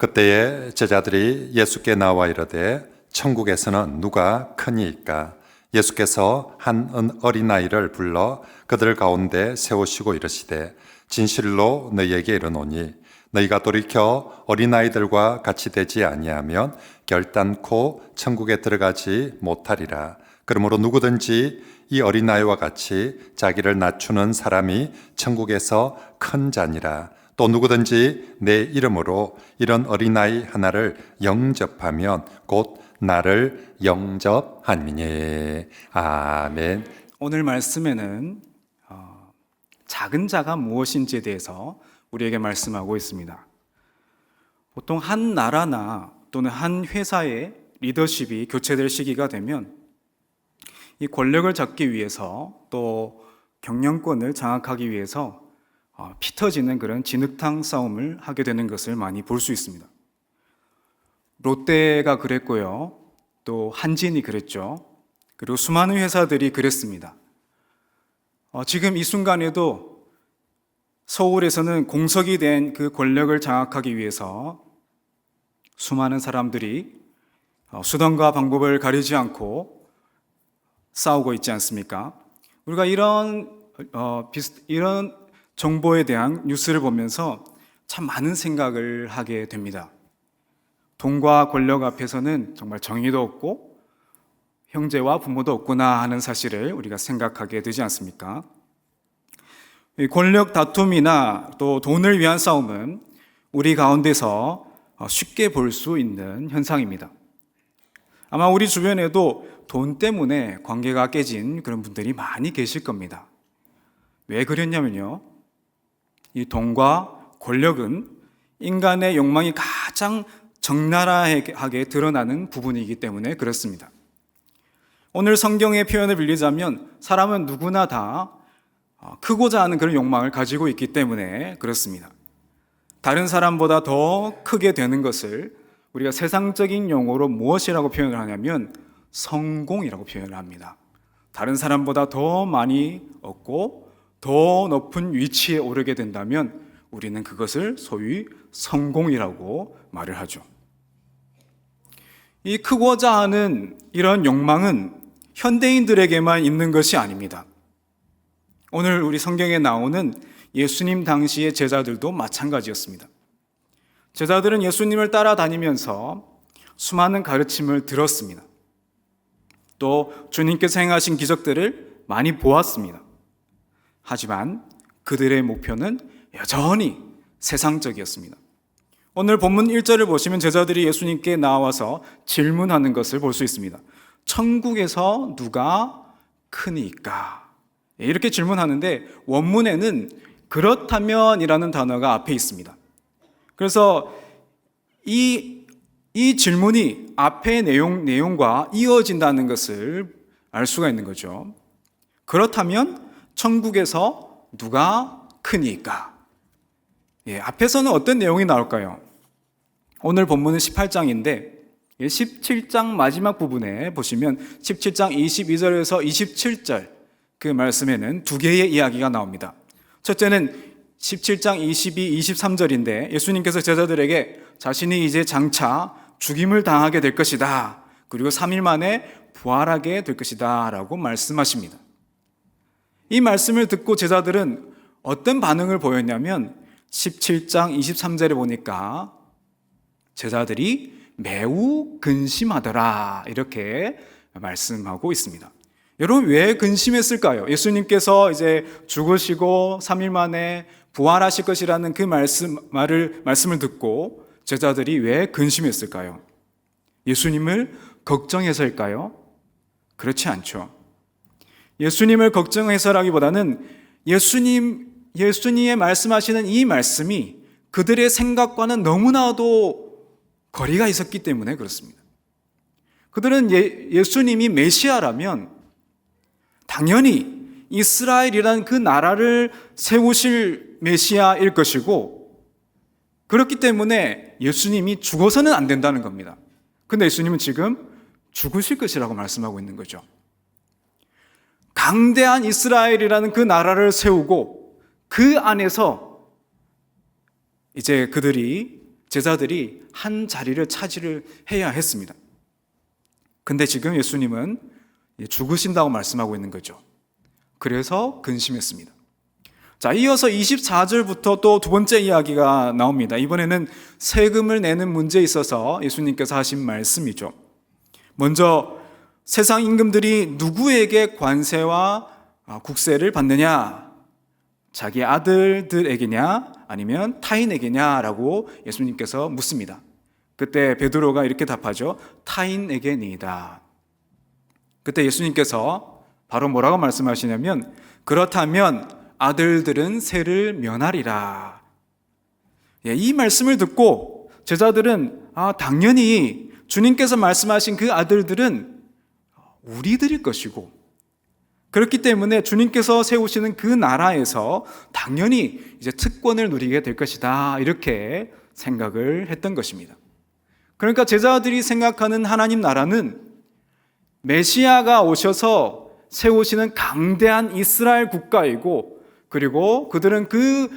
그때에 제자들이 예수께 나와 이르되 천국에서는 누가 크니이까? 예수께서 한 어린아이를 불러 그들 가운데 세우시고 이르시되 진실로 너희에게 이르노니 너희가 돌이켜 어린아이들과 같이 되지 아니하면 결단코 천국에 들어가지 못하리라. 그러므로 누구든지 이 어린아이와 같이 자기를 낮추는 사람이 천국에서 큰 자니라. 또 누구든지 내 이름으로 이런 어린아이 하나를 영접하면 곧 나를 영접하니니. 아멘. 오늘 말씀에는 작은 자가 무엇인지에 대해서 우리에게 말씀하고 있습니다. 보통 한 나라나 또는 한 회사의 리더십이 교체될 시기가 되면 이 권력을 잡기 위해서 또 경영권을 장악하기 위해서 피 터지는 그런 진흙탕 싸움을 하게 되는 것을 많이 볼 수 있습니다. 롯데가 그랬고요. 또 한진이 그랬죠. 그리고 수많은 회사들이 그랬습니다. 지금 이 순간에도 서울에서는 공석이 된 그 권력을 장악하기 위해서 수많은 사람들이 수단과 방법을 가리지 않고 싸우고 있지 않습니까? 우리가 이런 정보에 대한 뉴스를 보면서 참 많은 생각을 하게 됩니다. 돈과 권력 앞에서는 정말 정의도 없고 형제와 부모도 없구나 하는 사실을 우리가 생각하게 되지 않습니까? 권력 다툼이나 또 돈을 위한 싸움은 우리 가운데서 쉽게 볼 수 있는 현상입니다. 아마 우리 주변에도 돈 때문에 관계가 깨진 그런 분들이 많이 계실 겁니다. 왜 그랬냐면요, 이 돈과 권력은 인간의 욕망이 가장 적나라하게 드러나는 부분이기 때문에 그렇습니다. 오늘 성경의 표현을 빌리자면 사람은 누구나 다 크고자 하는 그런 욕망을 가지고 있기 때문에 그렇습니다. 다른 사람보다 더 크게 되는 것을 우리가 세상적인 용어로 무엇이라고 표현을 하냐면 성공이라고 표현을 합니다. 다른 사람보다 더 많이 얻고 더 높은 위치에 오르게 된다면 우리는 그것을 소위 성공이라고 말을 하죠. 이 크고자 하는 이런 욕망은 현대인들에게만 있는 것이 아닙니다. 오늘 우리 성경에 나오는 예수님 당시의 제자들도 마찬가지였습니다. 제자들은 예수님을 따라다니면서 수많은 가르침을 들었습니다. 또 주님께서 행하신 기적들을 많이 보았습니다. 하지만 그들의 목표는 여전히 세상적이었습니다. 오늘 본문 1절을 보시면 제자들이 예수님께 나와서 질문하는 것을 볼 수 있습니다. 천국에서 누가 크니까? 이렇게 질문하는데 원문에는 그렇다면 이라는 단어가 앞에 있습니다. 그래서 이 질문이 앞의 내용과 이어진다는 것을 알 수가 있는 거죠. 그렇다면 천국에서 누가 크니까? 앞에서는 어떤 내용이 나올까요? 오늘 본문은 18장인데 17장 마지막 부분에 보시면 17장 22절에서 27절 그 말씀에는 두 개의 이야기가 나옵니다. 첫째는 17장 22, 23절인데 예수님께서 제자들에게 자신이 이제 장차 죽임을 당하게 될 것이다. 그리고 3일 만에 부활하게 될 것이다 라고 말씀하십니다. 이 말씀을 듣고 제자들은 어떤 반응을 보였냐면 17장 23절에 보니까 제자들이 매우 근심하더라 이렇게 말씀하고 있습니다. 여러분 왜 근심했을까요? 예수님께서 이제 죽으시고 3일 만에 부활하실 것이라는 그 말씀을 듣고 제자들이 왜 근심했을까요? 예수님을 걱정해서일까요? 그렇지 않죠. 예수님을 걱정해서라기보다는 예수님의 말씀하시는 이 말씀이 그들의 생각과는 너무나도 거리가 있었기 때문에 그렇습니다. 그들은 예수님이 메시아라면 당연히 이스라엘이라는 그 나라를 세우실 메시아일 것이고 그렇기 때문에 예수님이 죽어서는 안 된다는 겁니다. 근데 예수님은 지금 죽으실 것이라고 말씀하고 있는 거죠. 강대한 이스라엘이라는 그 나라를 세우고 그 안에서 이제 그들이 제자들이 한 자리를 차지를 해야 했습니다. 근데 지금 예수님은 죽으신다고 말씀하고 있는 거죠. 그래서 근심했습니다. 자, 이어서 24절부터 또 두 번째 이야기가 나옵니다. 이번에는 세금을 내는 문제에 있어서 예수님께서 하신 말씀이죠. 먼저 세상 임금들이 누구에게 관세와 국세를 받느냐? 자기 아들들에게냐? 아니면 타인에게냐라고 예수님께서 묻습니다. 그때 베드로가 이렇게 답하죠. 타인에게니이다. 그때 예수님께서 바로 뭐라고 말씀하시냐면 그렇다면 아들들은 세를 면하리라. 이 말씀을 듣고 제자들은 당연히 주님께서 말씀하신 그 아들들은 우리들일 것이고 그렇기 때문에 주님께서 세우시는 그 나라에서 당연히 이제 특권을 누리게 될 것이다. 이렇게 생각을 했던 것입니다. 그러니까 제자들이 생각하는 하나님 나라는 메시아가 오셔서 세우시는 강대한 이스라엘 국가이고 그리고 그들은 그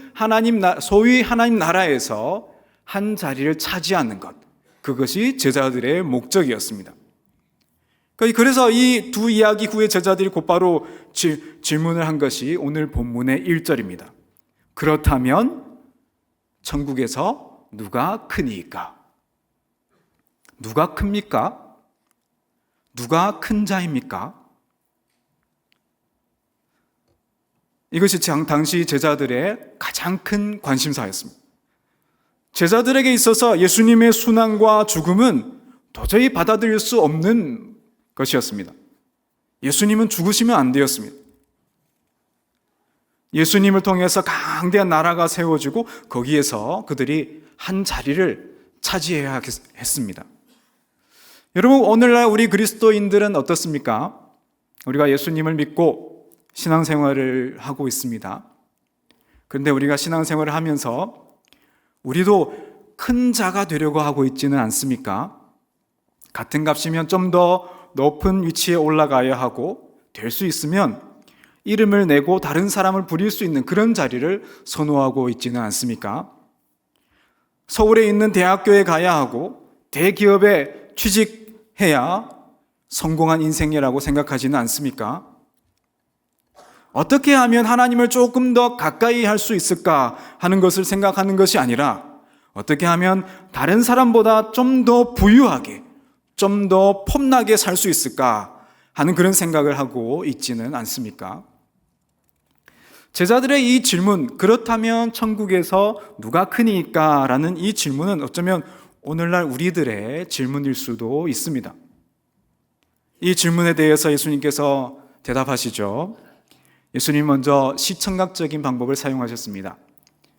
소위 하나님 나라에서 한 자리를 차지하는 것, 그것이 제자들의 목적이었습니다. 그래서 이 두 이야기 후에 제자들이 곧바로 질문을 한 것이 오늘 본문의 1절입니다. 그렇다면 천국에서 누가 크니까? 누가 큽니까? 누가 큰 자입니까? 이것이 당시 제자들의 가장 큰 관심사였습니다. 제자들에게 있어서 예수님의 순환과 죽음은 도저히 받아들일 수 없는 것이었습니다. 예수님은 죽으시면 안 되었습니다. 예수님을 통해서 강대한 나라가 세워지고 거기에서 그들이 한 자리를 차지해야 했습니다. 여러분, 오늘날 우리 그리스도인들은 어떻습니까? 우리가 예수님을 믿고 신앙생활을 하고 있습니다. 그런데 우리가 신앙생활을 하면서 우리도 큰 자가 되려고 하고 있지는 않습니까? 같은 값이면 좀 더 높은 위치에 올라가야 하고 될 수 있으면 이름을 내고 다른 사람을 부릴 수 있는 그런 자리를 선호하고 있지는 않습니까? 서울에 있는 대학교에 가야 하고 대기업에 취직해야 성공한 인생이라고 생각하지는 않습니까? 어떻게 하면 하나님을 조금 더 가까이 할 수 있을까 하는 것을 생각하는 것이 아니라 어떻게 하면 다른 사람보다 좀 더 부유하게, 좀 더 폼나게 살 수 있을까 하는 그런 생각을 하고 있지는 않습니까? 제자들의 이 질문, 그렇다면 천국에서 누가 크니까? 라는 이 질문은 어쩌면 오늘날 우리들의 질문일 수도 있습니다. 이 질문에 대해서 예수님께서 대답하시죠. 예수님 먼저 시청각적인 방법을 사용하셨습니다.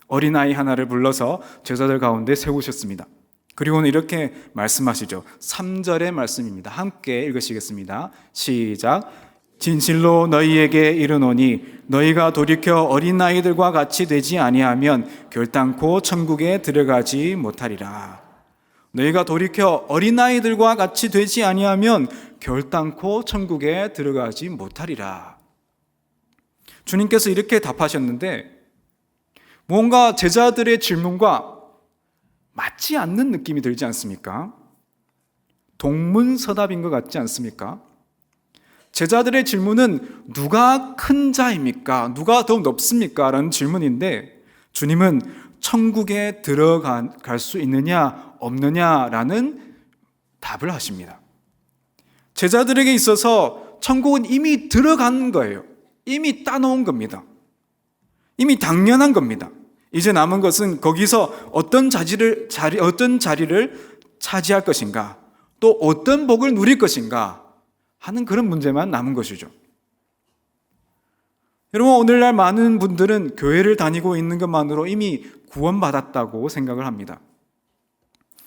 어린아이 하나를 불러서 제자들 가운데 세우셨습니다. 그리고는 이렇게 말씀하시죠. 3절의 말씀입니다. 함께 읽으시겠습니다. 시작. 진실로 너희에게 이르노니 너희가 돌이켜 어린아이들과 같이 되지 아니하면 결단코 천국에 들어가지 못하리라. 너희가 돌이켜 어린아이들과 같이 되지 아니하면 결단코 천국에 들어가지 못하리라. 주님께서 이렇게 답하셨는데 뭔가 제자들의 질문과 맞지 않는 느낌이 들지 않습니까? 동문서답인 것 같지 않습니까? 제자들의 질문은 누가 큰 자입니까? 누가 더 높습니까? 라는 질문인데 주님은 천국에 들어갈 수 있느냐 없느냐라는 답을 하십니다. 제자들에게 있어서 천국은 이미 들어간 거예요. 이미 따놓은 겁니다. 이미 당연한 겁니다. 이제 남은 것은 거기서 어떤 자리를 차지할 것인가, 또 어떤 복을 누릴 것인가 하는 그런 문제만 남은 것이죠. 여러분, 오늘날 많은 분들은 교회를 다니고 있는 것만으로 이미 구원받았다고 생각을 합니다.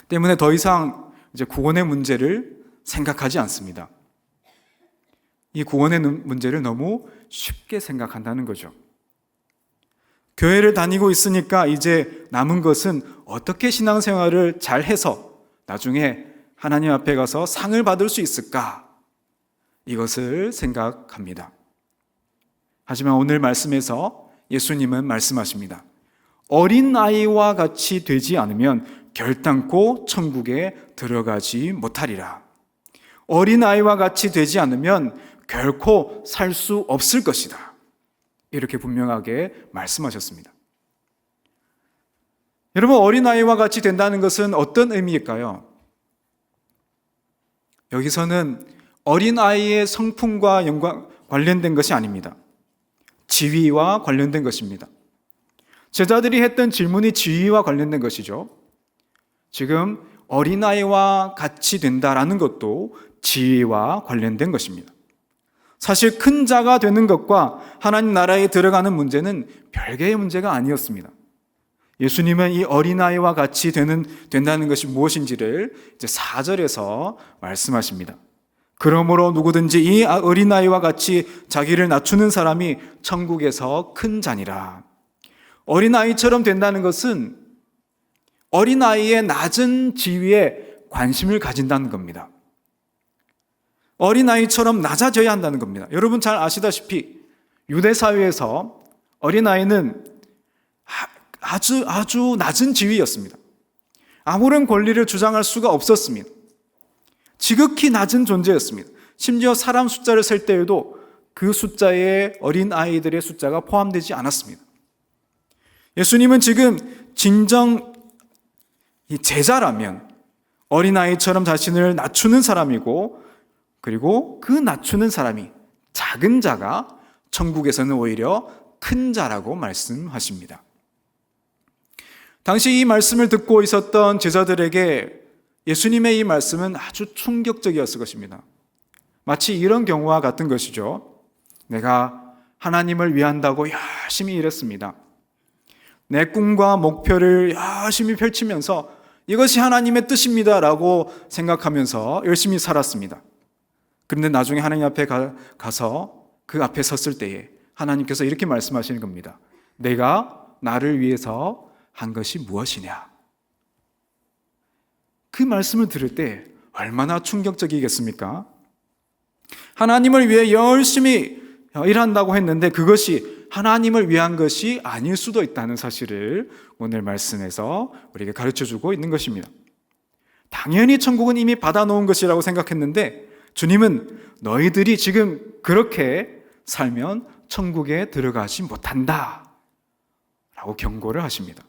때문에 더 이상 이제 구원의 문제를 생각하지 않습니다. 이 구원의 문제를 너무 쉽게 생각한다는 거죠. 교회를 다니고 있으니까 이제 남은 것은 어떻게 신앙생활을 잘 해서 나중에 하나님 앞에 가서 상을 받을 수 있을까? 이것을 생각합니다. 하지만 오늘 말씀에서 예수님은 말씀하십니다. 어린아이와 같이 되지 않으면 결단코 천국에 들어가지 못하리라. 어린아이와 같이 되지 않으면 결코 살 수 없을 것이다. 이렇게 분명하게 말씀하셨습니다. 여러분, 어린아이와 같이 된다는 것은 어떤 의미일까요? 여기서는 어린아이의 성품과 관련된 것이 아닙니다. 지위와 관련된 것입니다. 제자들이 했던 질문이 지위와 관련된 것이죠. 지금 어린아이와 같이 된다라는 것도 지위와 관련된 것입니다. 사실 큰 자가 되는 것과 하나님 나라에 들어가는 문제는 별개의 문제가 아니었습니다. 예수님은 이 어린아이와 같이 된다는 것이 무엇인지를 이제 4절에서 말씀하십니다. 그러므로 누구든지 이 어린아이와 같이 자기를 낮추는 사람이 천국에서 큰 자니라. 어린아이처럼 된다는 것은 어린아이의 낮은 지위에 관심을 가진다는 겁니다. 어린아이처럼 낮아져야 한다는 겁니다. 여러분 잘 아시다시피 유대 사회에서 어린아이는 아주 낮은 지위였습니다. 아무런 권리를 주장할 수가 없었습니다. 지극히 낮은 존재였습니다. 심지어 사람 숫자를 셀 때에도 그 숫자에 어린아이들의 숫자가 포함되지 않았습니다. 예수님은 지금 진정 제자라면 어린아이처럼 자신을 낮추는 사람이고, 그리고 그 낮추는 사람이 작은 자가 천국에서는 오히려 큰 자라고 말씀하십니다. 당시 이 말씀을 듣고 있었던 제자들에게 예수님의 이 말씀은 아주 충격적이었을 것입니다. 마치 이런 경우와 같은 것이죠. 내가 하나님을 위한다고 열심히 일했습니다. 내 꿈과 목표를 열심히 펼치면서 이것이 하나님의 뜻입니다라고 생각하면서 열심히 살았습니다. 그런데 나중에 하나님 앞에 가서 그 앞에 섰을 때에 하나님께서 이렇게 말씀하시는 겁니다. 내가 나를 위해서 한 것이 무엇이냐? 그 말씀을 들을 때 얼마나 충격적이겠습니까? 하나님을 위해 열심히 일한다고 했는데 그것이 하나님을 위한 것이 아닐 수도 있다는 사실을 오늘 말씀에서 우리에게 가르쳐주고 있는 것입니다. 당연히 천국은 이미 받아놓은 것이라고 생각했는데 주님은 너희들이 지금 그렇게 살면 천국에 들어가지 못한다 라고 경고를 하십니다.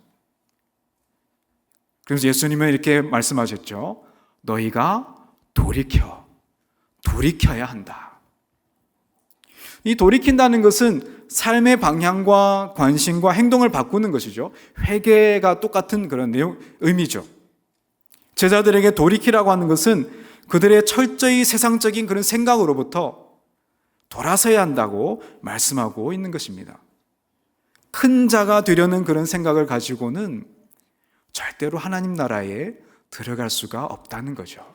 그래서 예수님은 이렇게 말씀하셨죠. 너희가 돌이켜야 한다. 이 돌이킨다는 것은 삶의 방향과 관심과 행동을 바꾸는 것이죠. 회개가 똑같은 그런 의미죠. 제자들에게 돌이키라고 하는 것은 그들의 철저히 세상적인 그런 생각으로부터 돌아서야 한다고 말씀하고 있는 것입니다. 큰 자가 되려는 그런 생각을 가지고는 절대로 하나님 나라에 들어갈 수가 없다는 거죠.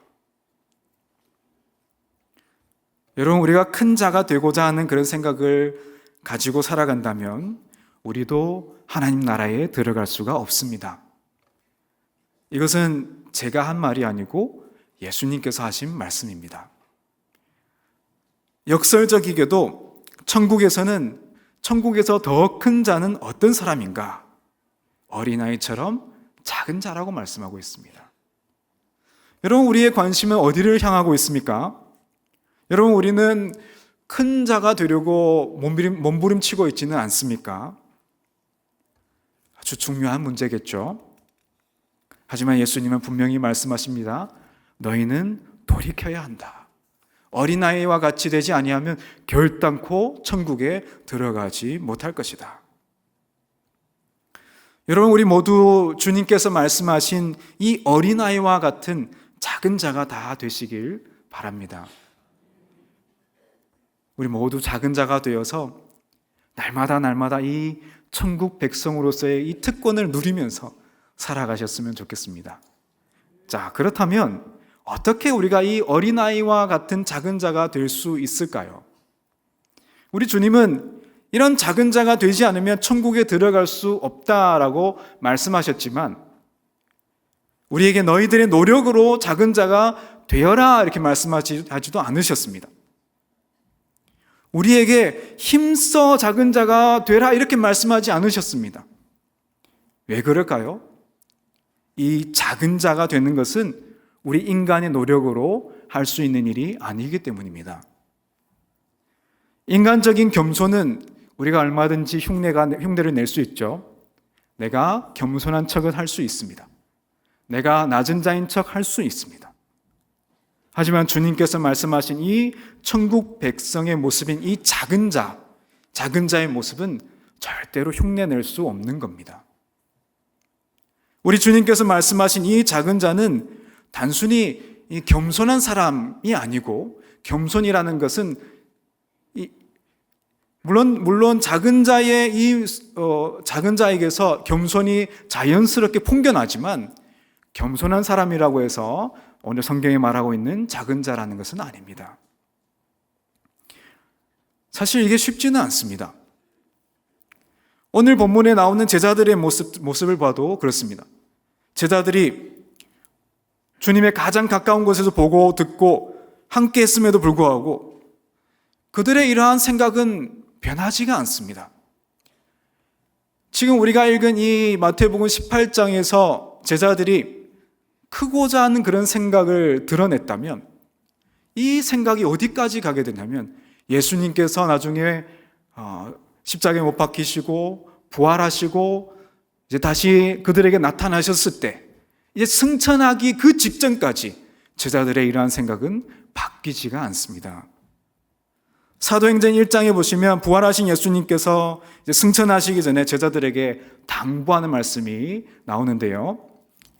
여러분, 우리가 큰 자가 되고자 하는 그런 생각을 가지고 살아간다면 우리도 하나님 나라에 들어갈 수가 없습니다. 이것은 제가 한 말이 아니고 예수님께서 하신 말씀입니다. 역설적이게도 천국에서 더 큰 자는 어떤 사람인가? 어린아이처럼 작은 자라고 말씀하고 있습니다. 여러분, 우리의 관심은 어디를 향하고 있습니까? 여러분, 우리는 큰 자가 되려고 몸부림치고 있지는 않습니까? 아주 중요한 문제겠죠. 하지만 예수님은 분명히 말씀하십니다. 너희는 돌이켜야 한다. 어린아이와 같이 되지 아니하면 결단코 천국에 들어가지 못할 것이다. 여러분, 우리 모두 주님께서 말씀하신 이 어린아이와 같은 작은 자가 다 되시길 바랍니다. 우리 모두 작은 자가 되어서 날마다 이 천국 백성으로서의 이 특권을 누리면서 살아가셨으면 좋겠습니다. 자, 그렇다면 어떻게 우리가 이 어린아이와 같은 작은 자가 될 수 있을까요? 우리 주님은 이런 작은 자가 되지 않으면 천국에 들어갈 수 없다라고 말씀하셨지만 우리에게 너희들의 노력으로 작은 자가 되어라 이렇게 말씀하지도 않으셨습니다. 우리에게 힘써 작은 자가 되라 이렇게 말씀하지 않으셨습니다. 왜 그럴까요? 이 작은 자가 되는 것은 우리 인간의 노력으로 할 수 있는 일이 아니기 때문입니다. 인간적인 겸손은 우리가 얼마든지 흉내를 낼 수 있죠. 내가 겸손한 척을 할 수 있습니다. 내가 낮은 자인 척 할 수 있습니다. 하지만 주님께서 말씀하신 이 천국 백성의 모습인 이 작은 자의 모습은 절대로 흉내낼 수 없는 겁니다. 우리 주님께서 말씀하신 이 작은 자는 단순히 이 겸손한 사람이 아니고, 겸손이라는 것은 물론 작은 자에게서 겸손이 자연스럽게 풍겨나지만, 겸손한 사람이라고 해서 오늘 성경에 말하고 있는 작은 자라는 것은 아닙니다. 사실 이게 쉽지는 않습니다. 오늘 본문에 나오는 제자들의 모습을 봐도 그렇습니다. 제자들이 주님의 가장 가까운 곳에서 보고 듣고 함께 했음에도 불구하고 그들의 이러한 생각은 변하지가 않습니다. 지금 우리가 읽은 이 마태복음 18장에서 제자들이 크고자 하는 그런 생각을 드러냈다면, 이 생각이 어디까지 가게 되냐면, 예수님께서 나중에 십자가에 못 박히시고 부활하시고 이제 다시 그들에게 나타나셨을 때, 이제 승천하기 그 직전까지 제자들의 이러한 생각은 바뀌지가 않습니다. 사도행전 1장에 보시면 부활하신 예수님께서 이제 승천하시기 전에 제자들에게 당부하는 말씀이 나오는데요.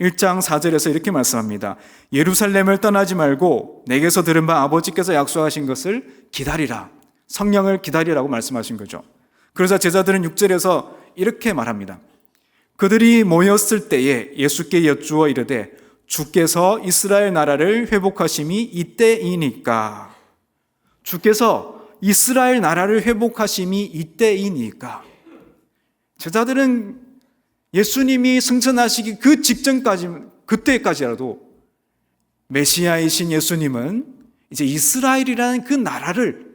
1장 4절에서 이렇게 말씀합니다. 예루살렘을 떠나지 말고 내게서 들은 바 아버지께서 약속하신 것을 기다리라. 성령을 기다리라고 말씀하신 거죠. 그래서 제자들은 6절에서 이렇게 말합니다. 그들이 모였을 때에 예수께 여쭈어 이르되 주께서 이스라엘 나라를 회복하심이 이때이니까. 주께서 이스라엘 나라를 회복하심이 이때이니까. 제자들은 예수님이 승천하시기 그 직전까지, 그때까지라도 메시아이신 예수님은 이제 이스라엘이라는 그 나라를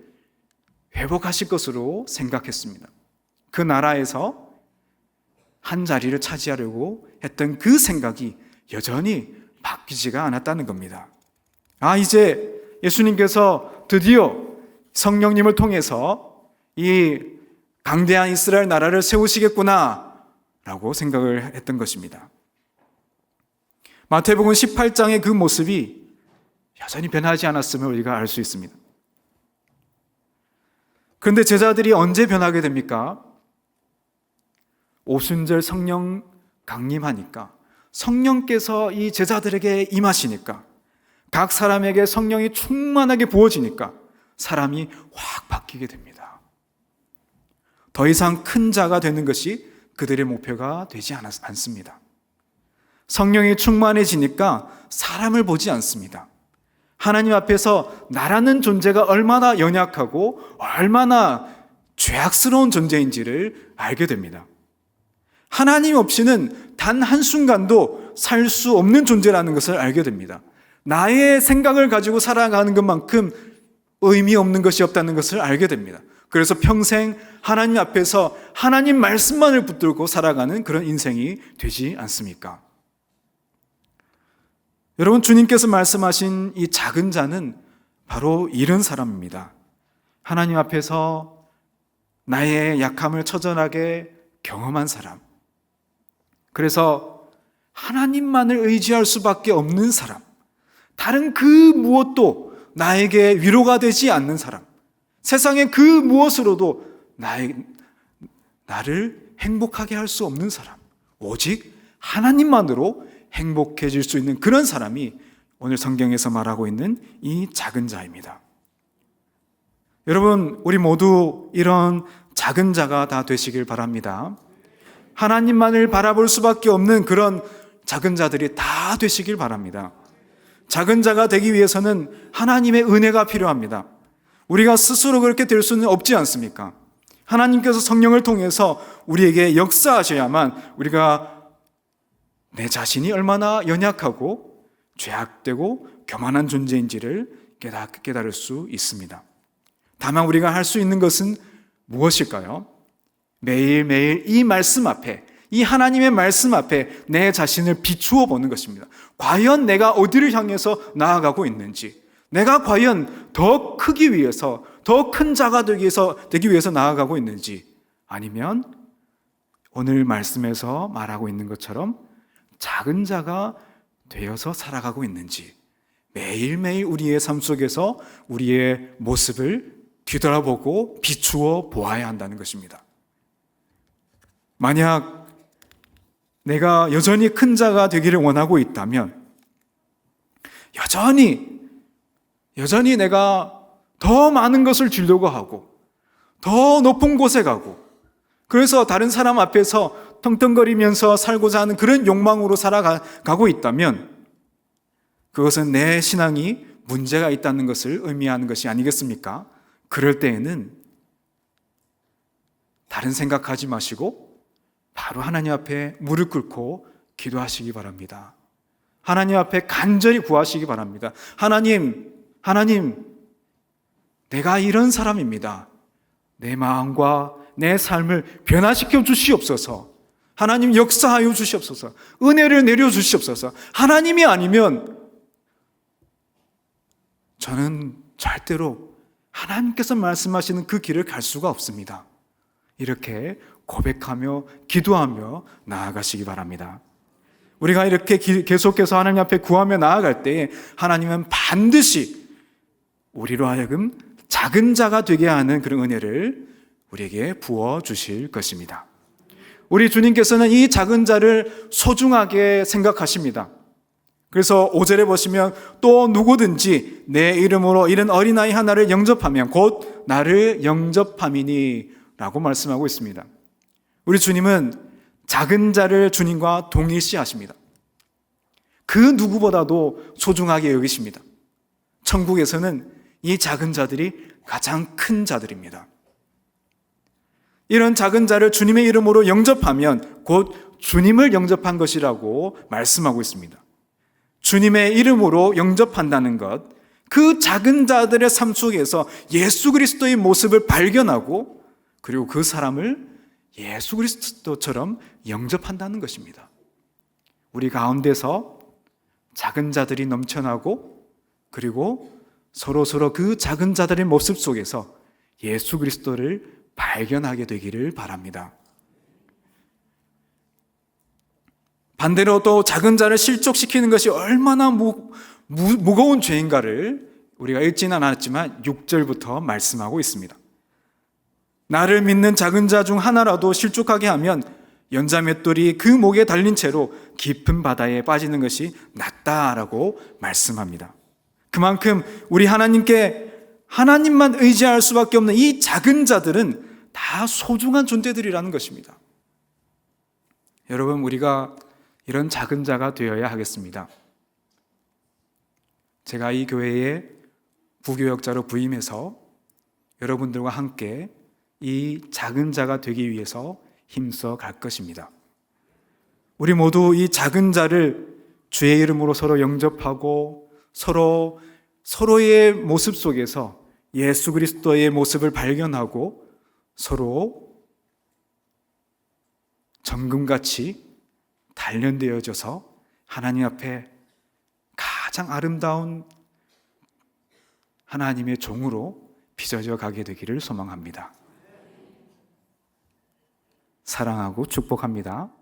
회복하실 것으로 생각했습니다. 그 나라에서 한 자리를 차지하려고 했던 그 생각이 여전히 바뀌지가 않았다는 겁니다. 이제 예수님께서 드디어 성령님을 통해서 이 강대한 이스라엘 나라를 세우시겠구나 라고 생각을 했던 것입니다. 마태복음 18장의 그 모습이 여전히 변하지 않았음을 우리가 알 수 있습니다. 그런데 제자들이 언제 변하게 됩니까? 오순절 성령 강림하니까, 성령께서 이 제자들에게 임하시니까, 각 사람에게 성령이 충만하게 부어지니까 사람이 확 바뀌게 됩니다. 더 이상 큰 자가 되는 것이 그들의 목표가 되지 않습니다. 성령이 충만해지니까 사람을 보지 않습니다. 하나님 앞에서 나라는 존재가 얼마나 연약하고 얼마나 죄악스러운 존재인지를 알게 됩니다. 하나님 없이는 단 한순간도 살 수 없는 존재라는 것을 알게 됩니다. 나의 생각을 가지고 살아가는 것만큼 의미 없는 것이 없다는 것을 알게 됩니다. 그래서 평생 하나님 앞에서 하나님 말씀만을 붙들고 살아가는 그런 인생이 되지 않습니까? 여러분, 주님께서 말씀하신 이 작은 자는 바로 이런 사람입니다. 하나님 앞에서 나의 약함을 처절하게 경험한 사람. 그래서 하나님만을 의지할 수밖에 없는 사람. 다른 그 무엇도 나에게 위로가 되지 않는 사람. 세상의 그 무엇으로도 나를 행복하게 할 수 없는 사람. 오직 하나님만으로 행복해질 수 있는 그런 사람이 오늘 성경에서 말하고 있는 이 작은 자입니다. 여러분, 우리 모두 이런 작은 자가 다 되시길 바랍니다. 하나님만을 바라볼 수밖에 없는 그런 작은 자들이 다 되시길 바랍니다. 작은 자가 되기 위해서는 하나님의 은혜가 필요합니다. 우리가 스스로 그렇게 될 수는 없지 않습니까? 하나님께서 성령을 통해서 우리에게 역사하셔야만 우리가 내 자신이 얼마나 연약하고 죄악되고 교만한 존재인지를 깨달을 수 있습니다. 다만 우리가 할 수 있는 것은 무엇일까요? 매일매일 이 말씀 앞에, 이 하나님의 말씀 앞에 내 자신을 비추어 보는 것입니다. 과연 내가 어디를 향해서 나아가고 있는지, 내가 과연 더 크기 위해서, 더 큰 자가 되기 위해서 나아가고 있는지, 아니면 오늘 말씀에서 말하고 있는 것처럼 작은 자가 되어서 살아가고 있는지, 매일매일 우리의 삶 속에서 우리의 모습을 뒤돌아보고 비추어 보아야 한다는 것입니다. 만약 내가 여전히 큰 자가 되기를 원하고 있다면, 여전히 내가 더 많은 것을 주려고 하고, 더 높은 곳에 가고, 그래서 다른 사람 앞에서 텅텅거리면서 살고자 하는 그런 욕망으로 살아가고 있다면, 그것은 내 신앙이 문제가 있다는 것을 의미하는 것이 아니겠습니까? 그럴 때에는 다른 생각하지 마시고 바로 하나님 앞에 무릎 꿇고 기도하시기 바랍니다. 하나님 앞에 간절히 구하시기 바랍니다. 하나님, 내가 이런 사람입니다. 내 마음과 내 삶을 변화시켜 주시옵소서. 하나님 역사하여 주시옵소서. 은혜를 내려 주시옵소서. 하나님이 아니면 저는 절대로 하나님께서 말씀하시는 그 길을 갈 수가 없습니다. 이렇게 고백하며 기도하며 나아가시기 바랍니다. 우리가 이렇게 계속해서 하나님 앞에 구하며 나아갈 때 하나님은 반드시 우리로 하여금 작은 자가 되게 하는 그런 은혜를 우리에게 부어주실 것입니다. 우리 주님께서는 이 작은 자를 소중하게 생각하십니다. 그래서 5절에 보시면 또 누구든지 내 이름으로 이런 어린아이 하나를 영접하면 곧 나를 영접함이니 라고 말씀하고 있습니다. 우리 주님은 작은 자를 주님과 동일시하십니다. 그 누구보다도 소중하게 여기십니다. 천국에서는 이 작은 자들이 가장 큰 자들입니다. 이런 작은 자를 주님의 이름으로 영접하면 곧 주님을 영접한 것이라고 말씀하고 있습니다. 주님의 이름으로 영접한다는 것, 그 작은 자들의 삶 속에서 예수 그리스도의 모습을 발견하고 그리고 그 사람을 예수 그리스도처럼 영접한다는 것입니다. 우리 가운데서 작은 자들이 넘쳐나고 그리고 서로 그 작은 자들의 모습 속에서 예수 그리스도를 발견하게 되기를 바랍니다. 반대로 또 작은 자를 실족시키는 것이 얼마나 무거운 죄인가를 우리가 읽지는 않았지만 6절부터 말씀하고 있습니다. 나를 믿는 작은 자 중 하나라도 실족하게 하면 연자맷돌이 그 목에 달린 채로 깊은 바다에 빠지는 것이 낫다라고 말씀합니다. 그만큼 우리 하나님만 의지할 수밖에 없는 이 작은 자들은 다 소중한 존재들이라는 것입니다. 여러분, 우리가 이런 작은 자가 되어야 하겠습니다. 제가 이 교회에 부교역자로 부임해서 여러분들과 함께 이 작은 자가 되기 위해서 힘써 갈 것입니다. 우리 모두 이 작은 자를 주의 이름으로 서로 영접하고 서로의 모습 속에서 예수 그리스도의 모습을 발견하고 서로 정금같이 단련되어져서 하나님 앞에 가장 아름다운 하나님의 종으로 빚어져 가게 되기를 소망합니다. 사랑하고 축복합니다.